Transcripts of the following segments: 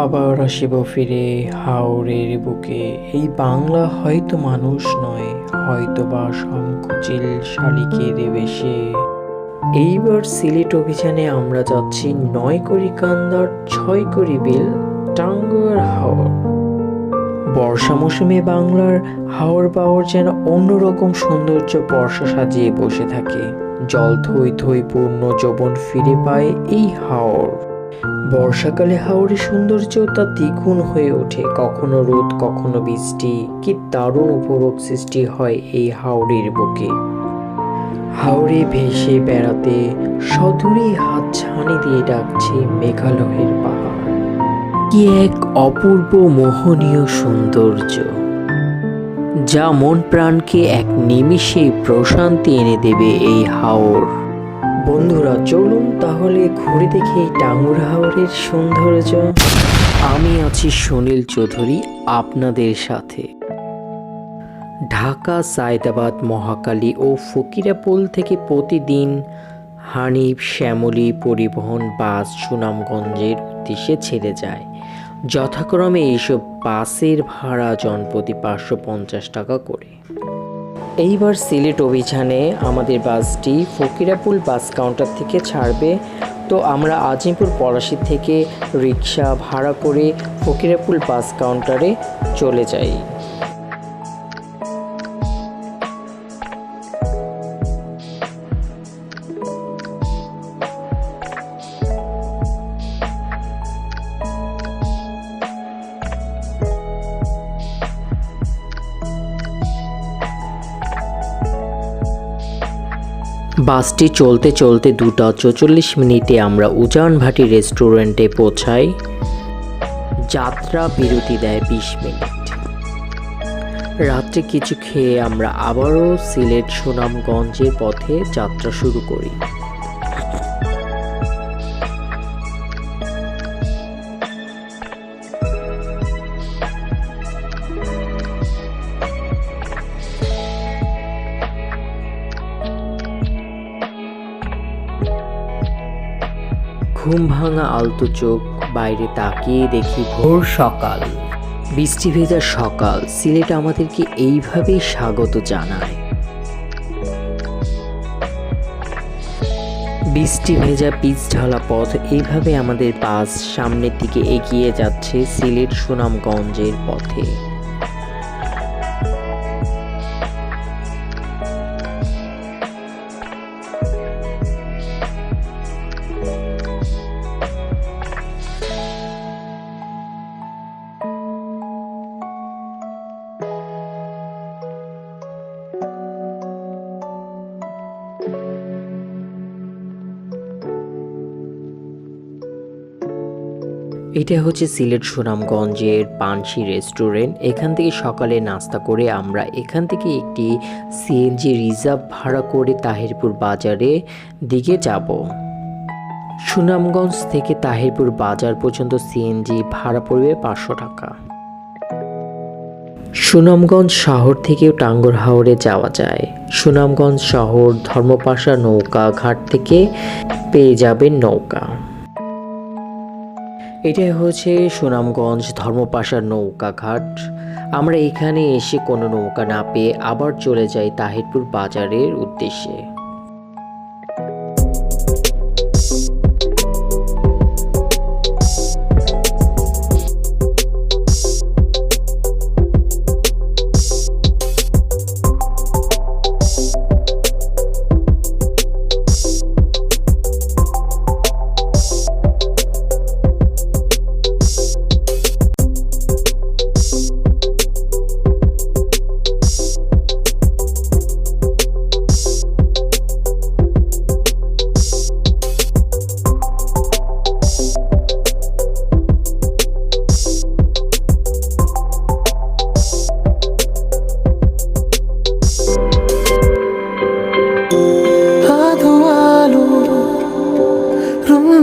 আবার আসিব ফিরে হাওরের বুকে। এই বাংলা হয়তো মানুষ নয়, হয়তো বা শঙ্খচিল শালিকের বেশে। এইবার সিলেট অভিযানে আমরা যাচ্ছি 9 কান্দার 6 বিল টাঙ্গুয়ার হাওর। বর্ষা মৌসুমে বাংলার হাওর বাওর যেন অন্যরকম সৌন্দর্য বর্ষা সাজিয়ে বসে থাকে। জল থই থই পূর্ণ যৌবন ফিরে পায় এই হাওর। বর্ষাকালে হাওরের সৌন্দর্যতা দ্বিগুণ হয়ে ওঠে, কখনো রোদ কখনো বৃষ্টি। কি দারুণ উপভোগ সৃষ্টি হয় এই হাওরের বুকে। হাওরে ভেসে বেড়াতে সদূরে হাত ছানি দিয়ে ডাকছে মেঘালয়ের পাহাড়। কি এক অপূর্ব মোহনীয় সৌন্দর্য, যা মন প্রাণকে এক নিমিষে প্রশান্তি এনে দেবে এই হাওর। বন্ধুরা চলুন তাহলে ঘুরে দেখি এই টাঙ্গুয়ার হাওরের সৌন্দর্য। আমি আছি সুনীল চৌধুরী আপনাদের সাথে। ঢাকা, সায়দাবাদ, মহাখালী ও ফকিরাপুল থেকে প্রতিদিন হানিফ শ্যামলী পরিবহন বাস সুনামগঞ্জের উদ্দেশ্যে ছেড়ে যায়। যথাক্রমে এইসব বাসের ভাড়া জনপ্রতি 550 টাকা করে। এইবার সিলেট অভিযানে আমাদের বাসটি ফকিরাপুল বাস কাউন্টার থেকে ছাড়বে। তো আমরা আজিমপুর পলাশী থেকে রিক্সা ভাড়া করে ফকিরাপুল বাস কাউন্টারে চলে যাই। বাসটি চলতে চলতে 2:44 আমরা উজানভাটি রেস্টুরেন্টে পৌঁছাই। যাত্রা বিরতি দেয় 20 মিনিট। রাত্রে কিছু খেয়ে আমরা আবারও সিলেট সুনামগঞ্জের পথে যাত্রা শুরু করি। ঘুম ভাঙা আলতো চোখ, বাইরে তাকিয়ে দেখি ভোর সকাল। বৃষ্টি ভেজা সকাল সিলেট আমাদেরকে এইভাবেই স্বাগত জানায়। বৃষ্টি ভেজা পিচ ঢালা পথ, এইভাবে আমাদের বাস সামনের দিকে এগিয়ে যাচ্ছে সিলেট সুনামগঞ্জের পথে। এটা হচ্ছে সিলেট সুনামগঞ্জের পানসি রেস্টুরেন্ট। এখান থেকে সকালে নাস্তা করে আমরা এখান থেকে একটি সিএনজি রিজার্ভ ভাড়া করে তাহিরপুর বাজারে দিকে যাব। সুনামগঞ্জ থেকে তাহিরপুর বাজার পর্যন্ত সিএনজি ভাড়া পড়বে 500 টাকা। সুনামগঞ্জ শহর থেকেও টাঙ্গুয়ার হাওরে যাওয়া যায়। সুনামগঞ্জ শহর ধর্মপাশা নৌকা ঘাট থেকে পেয়ে যাবেন নৌকা। এটাই হচ্ছে সুনামগঞ্জ ধর্মপাশা নৌকা ঘাট। আমরা এখানে এসে কোনো নৌকা না পেয়ে আবার চলে যাই তাহিরপুর বাজারের উদ্দেশ্যে।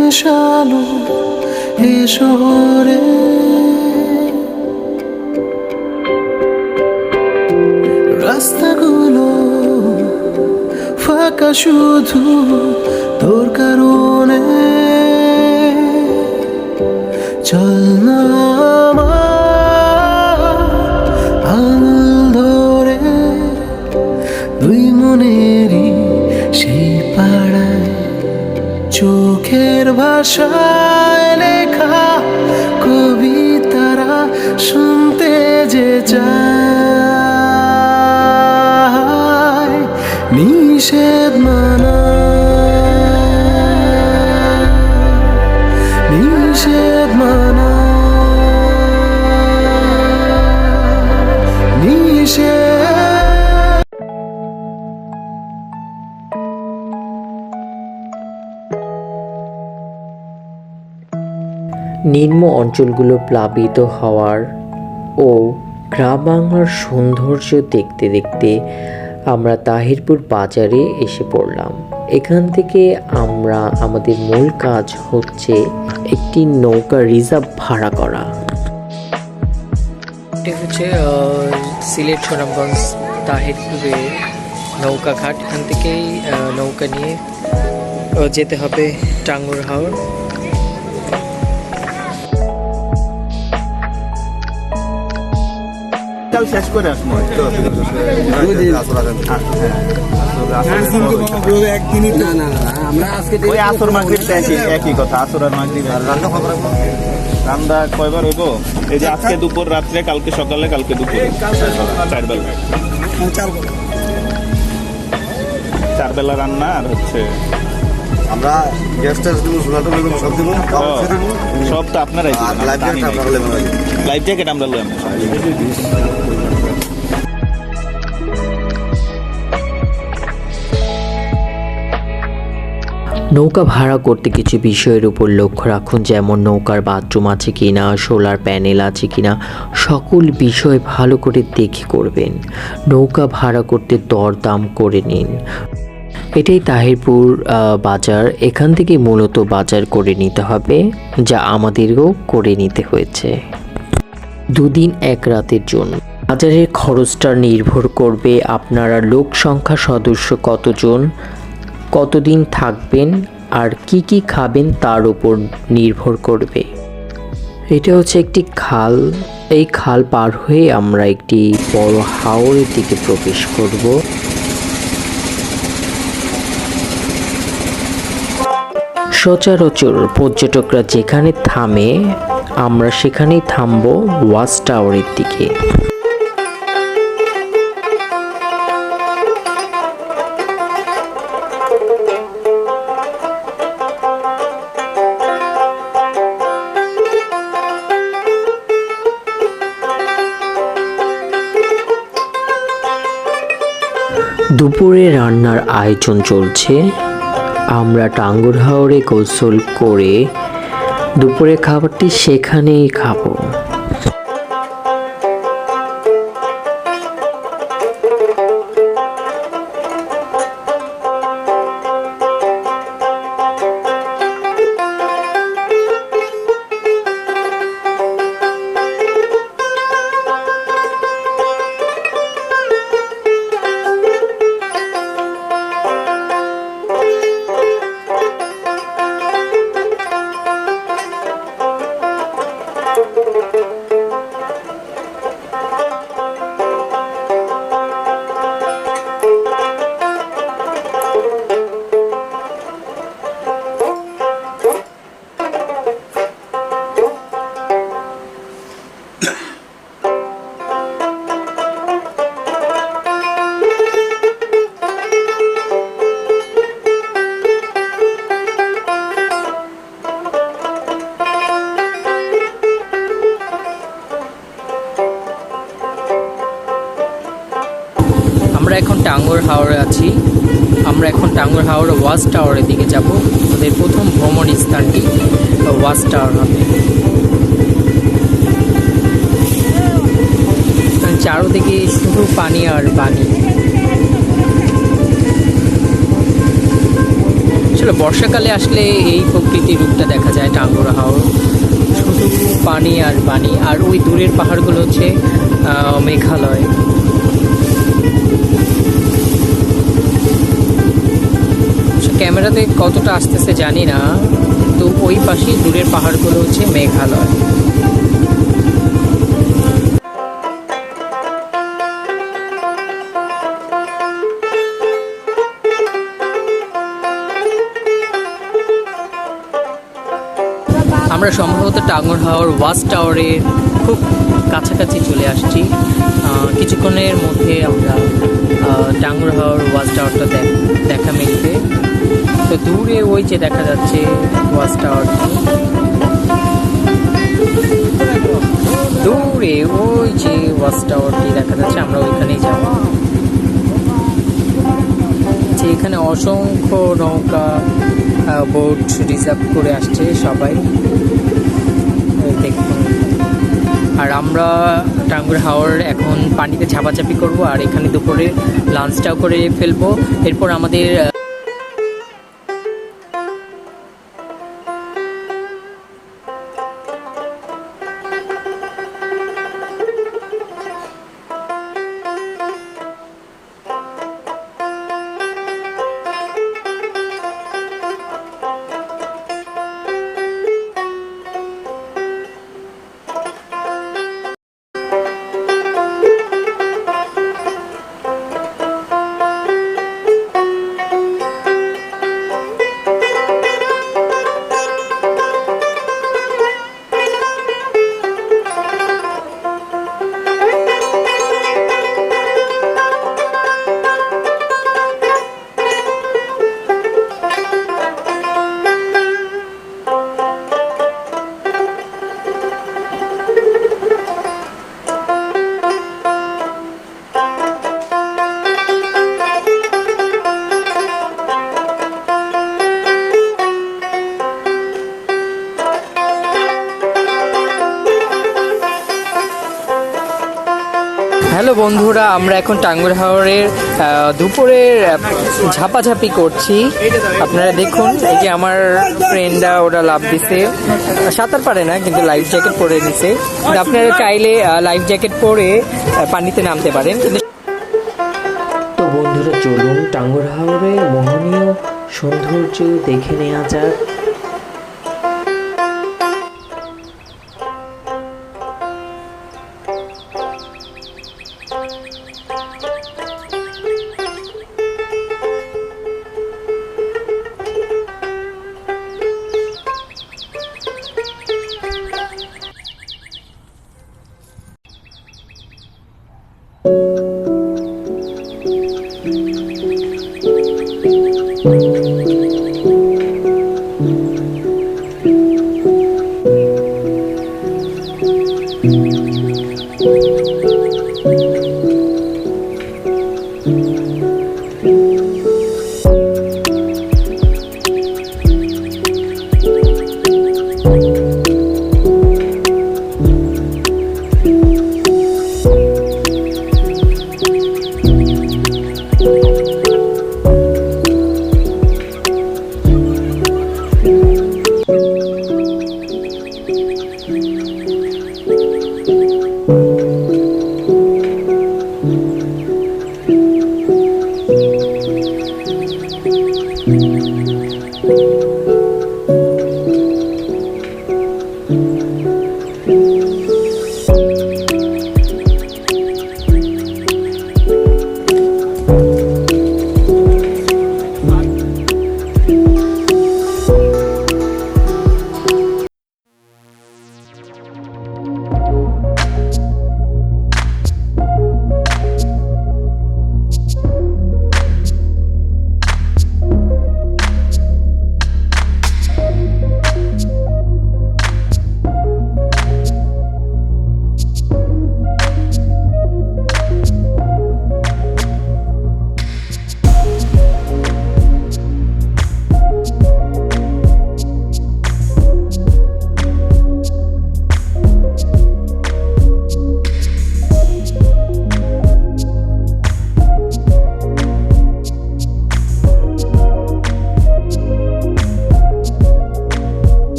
মেশালো এ শহরে, রাস্তাগুলো ফাঁকা শুধু তোর কারণে। চল না আমার আঙুল ধরে দুই মনেরই সেই পাড়ায় চোখের ভাষায় লেখা কবিতারা শুনতে যে চায় নিষেধ মানা নিষেধ মানা নিষেধ নিম্ন অঞ্চলগুলো প্লাবিত হওয়ার ও গ্রাম বাংলার সৌন্দর্য দেখতে দেখতে আমরা তাহিরপুর বাজারে এসে পড়লাম। এখান থেকে আমরা আমাদের মূল কাজ হচ্ছে একটি নৌকা রিজার্ভ ভাড়া করা। এটি হচ্ছে সিলেট সুনামগঞ্জ তাহিরপুরে নৌকা ঘাট। এখান থেকেই নৌকা নিয়ে যেতে হবে টাঙ্গুর হাওর। শেষ করে আসবো আসর মাগরিব একই কথা, আসর আর মাগরিব রান্না কয়বার হইব? এই যে আজকে দুপুর রাত্রে, কালকে সকালে, কালকে দুপুরে, 4 বেলা, 4 বেলা রান্না। আর হচ্ছে আমরা গ্যাস ট্যাস দিব, সোলার টোলার দিব, সব দিব, সব তো আপনারাই লাইফ জ্যাকেট আমরা লই। নৌকা ভাড়া করতে কিছু বিষয়ের উপর লক্ষ্য রাখুন, যেমন নৌকার বাথরুম আছে কিনা, সোলার প্যানেল আছে কিনা, সকল বিষয় ভালো করে দেখে করবেন। নৌকা ভাড়া করতে দরদাম করে নিন। এটাই তাহিরপুর বাজার। এখান থেকে মূলত বাজার করে নিতে হবে, যা আমাদেরও করে নিতে হয়েছে 2 দিন 1 রাতের জন্য। বাজারের খরচটা নির্ভর করবে আপনারা লোক সংখ্যা, সদস্য কতজন, কতদিন থাকবেন আর কি কি খাবেন তার উপর নির্ভর করবে। এটা হচ্ছে একটি খাল। এই খাল পার হয়ে আমরা একটি বড় হাওরের দিকে প্রবেশ করব। সচরাচর পর্যটকরা যেখানে থামে আমরা সেখানেই থামবো, ওয়াচ টাওয়ারের দিকে। দুপুরে রান্নার আয়োজন চলছে। আমরা টাঙ্গুর হাওরে গোসল করে দুপুরে খাবারটি সেখানেই খাবো। আমরা এখন টাঙ্গুর হাওরে আছি। আমরা এখন টাঙ্গুর হাওরে ওয়াচ টাওয়ারের দিকে যাব। আমাদের প্রথম ভ্রমণ স্থানটি ওয়াচ টাওয়ার হবে। চারদিকে শুধু পানি আর পানি। আসলে বর্ষাকালে আসলে এই প্রকৃতির রূপটা দেখা যায় টাঙ্গুর হাওর, শুধু পানি আর পানি। আর ওই দূরের পাহাড়গুলো হচ্ছে মেঘালয়। ক্যামেরাতে কতটা আসতেছে জানি না, কিন্তু ওই পাশে দূরের পাহাড়গুলো হচ্ছে মেঘালয়। আমরা সম্ভবত টাঙ্গুর হাওর ওয়াচ টাওয়ারের খুব কাছাকাছি চলে আসছি। কিছুক্ষণের মধ্যে আমরা টাঙ্গুর হাওর ওয়াচ টাওয়ারটা দেখা মিলবে। তো দূরে ওই যে দেখা যাচ্ছে ওয়াচ টাওয়ারটি, দূরে ওই যে ওয়াচ টাওয়ারটি দেখা যাচ্ছে, আমরা ওইখানেই যাব। যে এখানে অসংখ্য নৌকা বোট রিজার্ভ করে আসছে সবাই দেখুন। আর আমরা টাঙ্গুর হাওর এখন পানিতে ঝাপাঝাপি করব, আর এখানে দুপুরে লাঞ্চটাও করে ফেলবো। এরপর আমাদের হ্যালো বন্ধুরা, আমরা এখন টাঙ্গুর হাওরের দুপুরের ঝাপাঝাপি করছি। আপনারা দেখুন, এই যে আমার ফ্রেন্ডরা ওরা লাভ দিছে, সাঁতার পারে না কিন্তু লাইফ জ্যাকেট পরে দিছে। আপনারা চাইলে লাইফ জ্যাকেট পরে পানিতে নামতে পারেন। তো বন্ধুরা, চলুন টাঙ্গুর হাওরের মোহনীয় সৌন্দর্য দেখে নেওয়া যাক।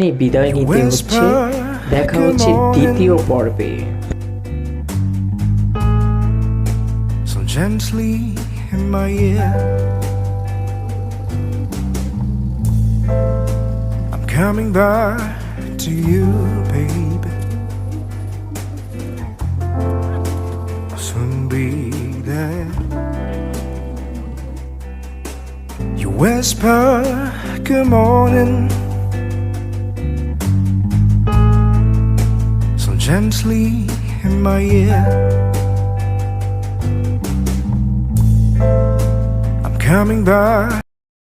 এখানেই বিদায় নিতে হচ্ছে। দেখা হচ্ছে দ্বিতীয় পর্বে। so gently in my ear. I'm coming back to you, baby. I'll soon be there. You whisper, good morning, so gently in my ear. I'm coming back.